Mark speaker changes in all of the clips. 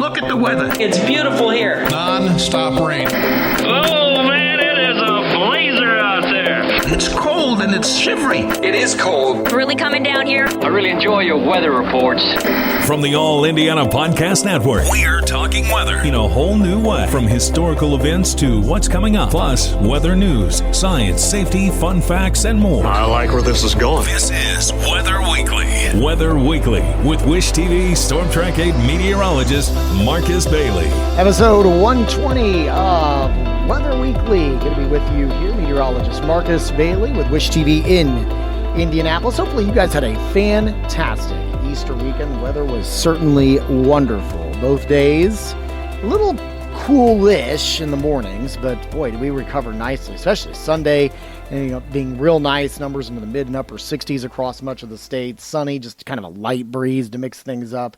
Speaker 1: Look at the weather.
Speaker 2: It's beautiful here.
Speaker 3: Non-stop rain.
Speaker 4: Oh, man, it is a blazer out there.
Speaker 1: It's cold and it's shivery.
Speaker 5: It is cold.
Speaker 6: Really coming down here.
Speaker 4: I really enjoy your weather reports.
Speaker 7: From the All Indiana Podcast Network, we're talking weather in a whole new way. From historical events to what's coming up, plus weather news, science, safety, fun facts, and more.
Speaker 3: I like where this is going.
Speaker 7: This is Weather Weekly. Weather Weekly with Wish TV Storm Track 8 meteorologist Marcus Bailey.
Speaker 8: Episode 120 of Weather Weekly. Going to be with you here, meteorologist Marcus Bailey with Wish TV in Indianapolis. Hopefully you guys had a fantastic Easter weekend. The weather was certainly wonderful. Both days, a little coolish in the mornings, but boy, did we recover nicely, especially Sunday, ending up being real nice. Numbers into the mid and upper 60s across much of the state. Sunny, just kind of a light breeze to mix things up.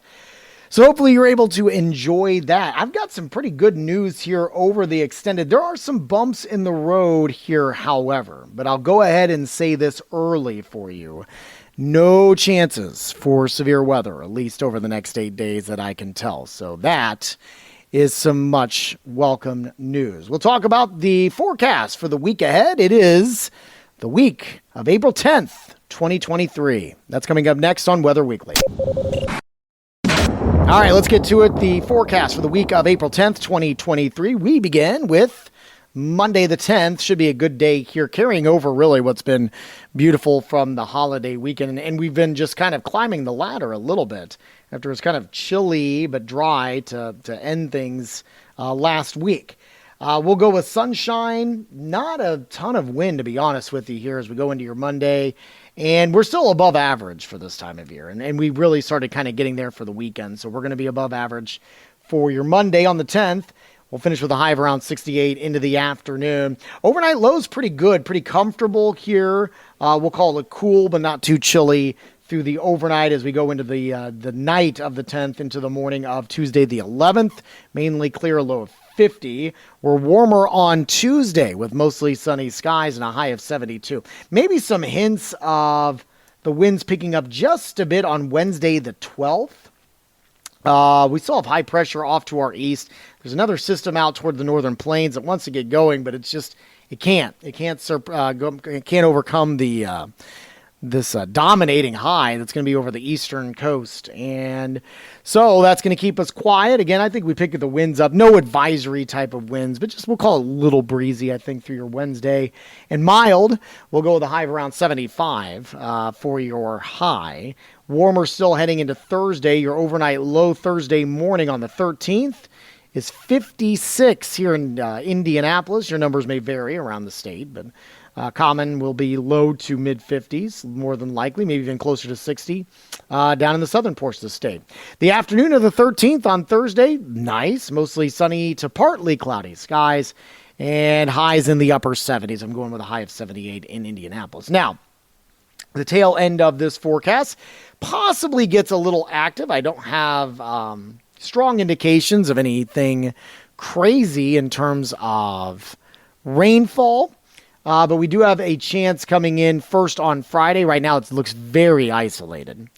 Speaker 8: So hopefully you're able to enjoy that. I've got some pretty good news here over the extended. There are some bumps in the road here, however, but I'll go ahead and say this early for you. No chances for severe weather, at least over the next 8 days that I can tell. So that is some much welcome news. We'll talk about the forecast for the week ahead. It is the week of April 10th, 2023. That's coming up next on Weather Weekly. All right, let's get to it. The forecast for the week of April 10th, 2023. We begin with Monday the 10th. Should be a good day here, carrying over really what's been beautiful from the holiday weekend. And we've been just kind of climbing the ladder a little bit after it's kind of chilly but dry to end things last week. We'll go with sunshine, not a ton of wind, to be honest with you, here as we go into your Monday. And we're still above average for this time of year. And we really started kind of getting there for the weekend. So we're going to be above average for your Monday on the 10th. We'll finish with a high of around 68 into the afternoon. Overnight lows pretty good, pretty comfortable here. We'll call it cool, but not too chilly through the overnight as we go into the night of the 10th into the morning of Tuesday the 11th. Mainly clear, low of 50. We're warmer on Tuesday with mostly sunny skies and a high of 72. Maybe some hints of the winds picking up just a bit on Wednesday the 12th. We still have high pressure off to our east. There's another system out toward the northern plains that wants to get going, but it's just, it can't overcome this dominating high that's going to be over the eastern coast. And so that's going to keep us quiet. Again, I think we pick the winds up. No advisory type of winds, but just we'll call it a little breezy, I think, through your Wednesday. And mild, we'll go with a high of around 75 for your high. Warmer still heading into Thursday. Your overnight low Thursday morning on the 13th is 56 here in Indianapolis. Your numbers may vary around the state, but common will be low to mid-50s, more than likely, maybe even closer to 60 down in the southern portion of the state. The afternoon of the 13th on Thursday, nice, mostly sunny to partly cloudy skies, and highs in the upper 70s. I'm going with a high of 78 in Indianapolis. Now, the tail end of this forecast possibly gets a little active. I don't have strong indications of anything crazy in terms of rainfall. But we do have a chance coming in first on Friday. Right now it looks very isolated.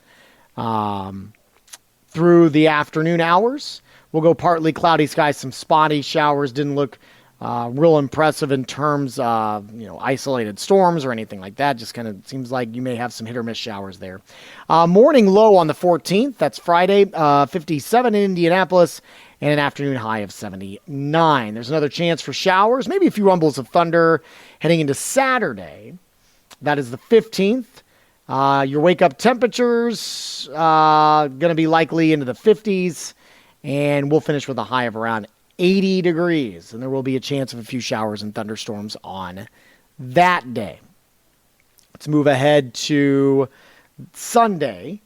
Speaker 8: Through the afternoon hours, we'll go partly cloudy skies, some spotty showers. Didn't look real impressive in terms of isolated storms or anything like that. Just kind of seems like you may have some hit or miss showers there. Morning low on the 14th. That's Friday, 57 in Indianapolis. And an afternoon high of 79. There's another chance for showers, maybe a few rumbles of thunder heading into Saturday. That is the 15th. Your wake-up temperatures going to be likely into the 50s. And we'll finish with a high of around 80 degrees. And there will be a chance of a few showers and thunderstorms on that day. Let's move ahead to Sunday.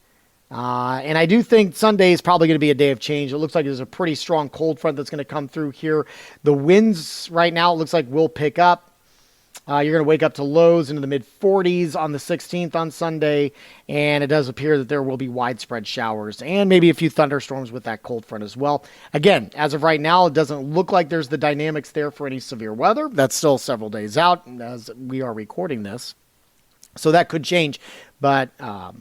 Speaker 8: And I do think Sunday is probably going to be a day of change. It looks like there's a pretty strong cold front that's going to come through here. The winds right now, it looks like will pick up. You're going to wake up to lows into the mid-40s on the 16th on Sunday. And it does appear that there will be widespread showers and maybe a few thunderstorms with that cold front as well. Again, as of right now, it doesn't look like there's the dynamics there for any severe weather. That's still several days out as we are recording this. So that could change. But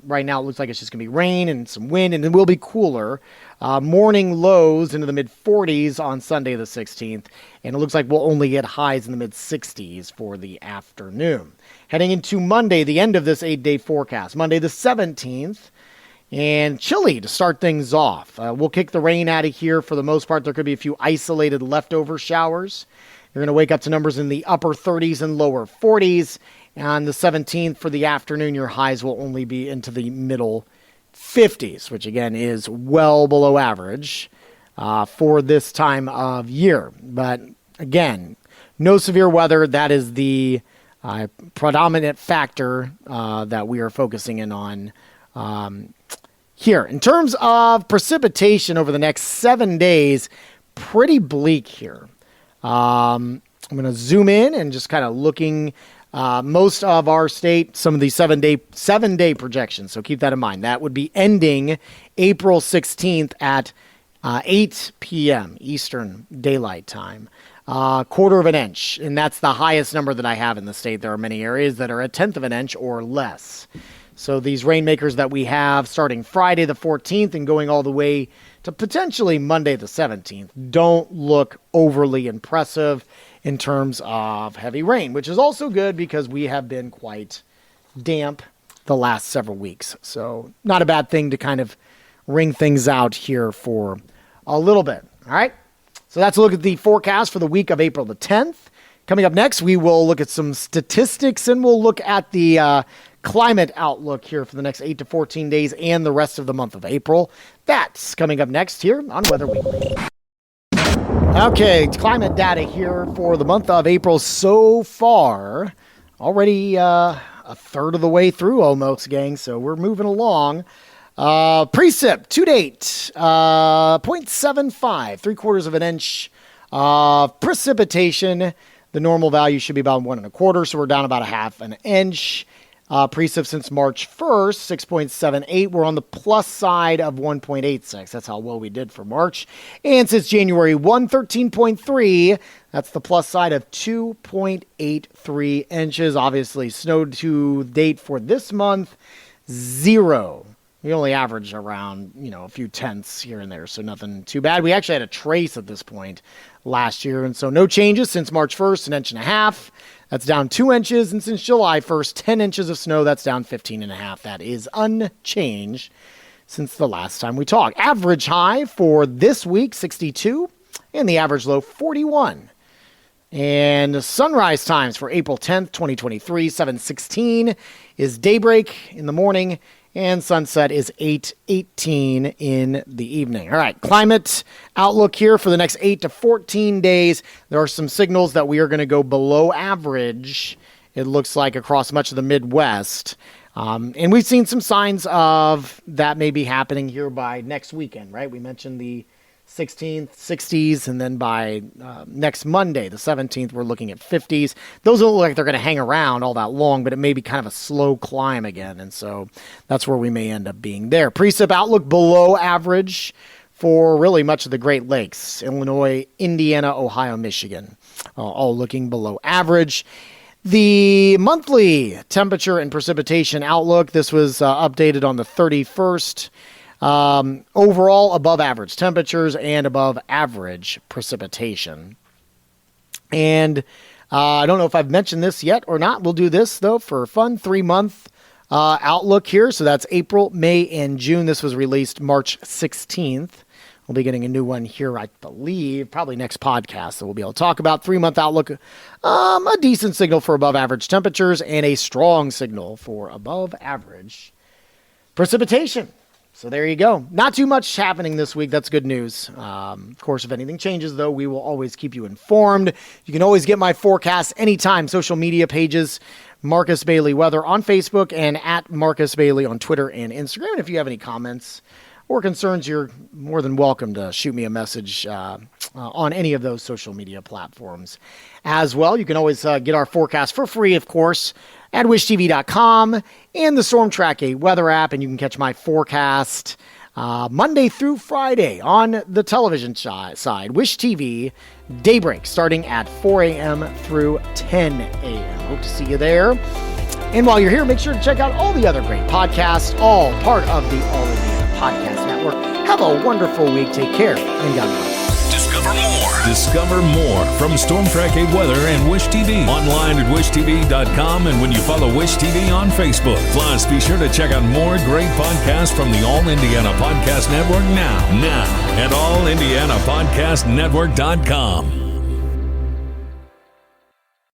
Speaker 8: right now it looks like it's just going to be rain and some wind, and it will be cooler. Morning lows into the mid-40s on Sunday the 16th, and it looks like we'll only get highs in the mid-60s for the afternoon. Heading into Monday, the end of this 8-day forecast, Monday the 17th, and chilly to start things off. We'll kick the rain out of here. For the most part, there could be a few isolated leftover showers. You're going to wake up to numbers in the upper 30s and lower 40s. On the 17th for the afternoon, your highs will only be into the middle 50s, which again is well below average for this time of year. But again, no severe weather. That is the predominant factor that we are focusing in on here. In terms of precipitation over the next 7 days, pretty bleak here. I'm going to zoom in and just kind of looking. Most of our state, some of these 7 day projections. So keep that in mind. That would be ending April 16th at 8 p.m. Eastern Daylight Time. Quarter of an inch, and that's the highest number that I have in the state. There are many areas that are a tenth of an inch or less. So these rainmakers that we have starting Friday the 14th and going all the way to potentially Monday the 17th don't look overly impressive in terms of heavy rain, which is also good because we have been quite damp the last several weeks. So not a bad thing to kind of wring things out here for a little bit. All right. So that's a look at the forecast for the week of April the 10th. Coming up next, we will look at some statistics and we'll look at the climate outlook here for the next 8 to 14 days and the rest of the month of April. That's coming up next here on Weather Weekly. Okay, climate data here for the month of April so far. Already a third of the way through almost, gang, so we're moving along. Precip to date, 0.75, 3/4 of an inch. Precipitation, the normal value should be about 1 1/4, so we're down about 1/2 an inch. Precip since March 1st, 6.78. We're on the plus side of 1.86. That's how well we did for March. And since January 1, 13.3. That's the plus side of 2.83 inches. Obviously, snow to date for this month, 0. We only average around, a few tenths here and there, so nothing too bad. We actually had a trace at this point last year, and so no changes since March 1st, 1.5 inches. That's down 2 inches, and since July 1st, 10 inches of snow. That's down 15.5. That is unchanged since the last time we talked. Average high for this week, 62, and the average low, 41. And sunrise times for April 10th, 2023, 7:16 is daybreak in the morning, and sunset is 8:18 in the evening. All right, climate outlook here for the next 8 to 14 days. There are some signals that we are going to go below average, it looks like, across much of the Midwest. And we've seen some signs of that may be happening here by next weekend, right? We mentioned the 16th, 60s, and then by next Monday, the 17th, we're looking at 50s. Those don't look like they're going to hang around all that long, but it may be kind of a slow climb again, and so that's where we may end up being there. Precip outlook below average for really much of the Great Lakes, Illinois, Indiana, Ohio, Michigan, all looking below average. The monthly temperature and precipitation outlook, this was updated on the 31st. Overall, above average temperatures and above average precipitation. And I don't know if I've mentioned this yet or not. We'll do this, though, for fun. 3-month outlook here. So that's April, May, and June. This was released March 16th. We'll be getting a new one here, I believe, probably next podcast. So we'll be able to talk about 3-month outlook. A decent signal for above average temperatures and a strong signal for above average precipitation. So there you go. Not too much happening this week. That's good news. Of course, if anything changes, though, we will always keep you informed. You can always get my forecasts anytime. Social media pages, Marcus Bailey Weather on Facebook and at Marcus Bailey on Twitter and Instagram. And if you have any comments or concerns, you're more than welcome to shoot me a message on any of those social media platforms as well. You can always get our forecast for free, of course, at wishtv.com and the Storm Track 8 weather app, and you can catch my forecast Monday through Friday on the television side, Wish TV, daybreak, starting at 4 a.m. through 10 a.m. Hope to see you there. And while you're here, make sure to check out all the other great podcasts, all part of the All Indiana Podcast Network. Have a wonderful week. Take care, and God bless.
Speaker 7: Discover more from Storm Track 8 Weather and Wish TV. Online at wishtv.com and when you follow Wish TV on Facebook. Plus, be sure to check out more great podcasts from the All Indiana Podcast Network now at allindianapodcastnetwork.com.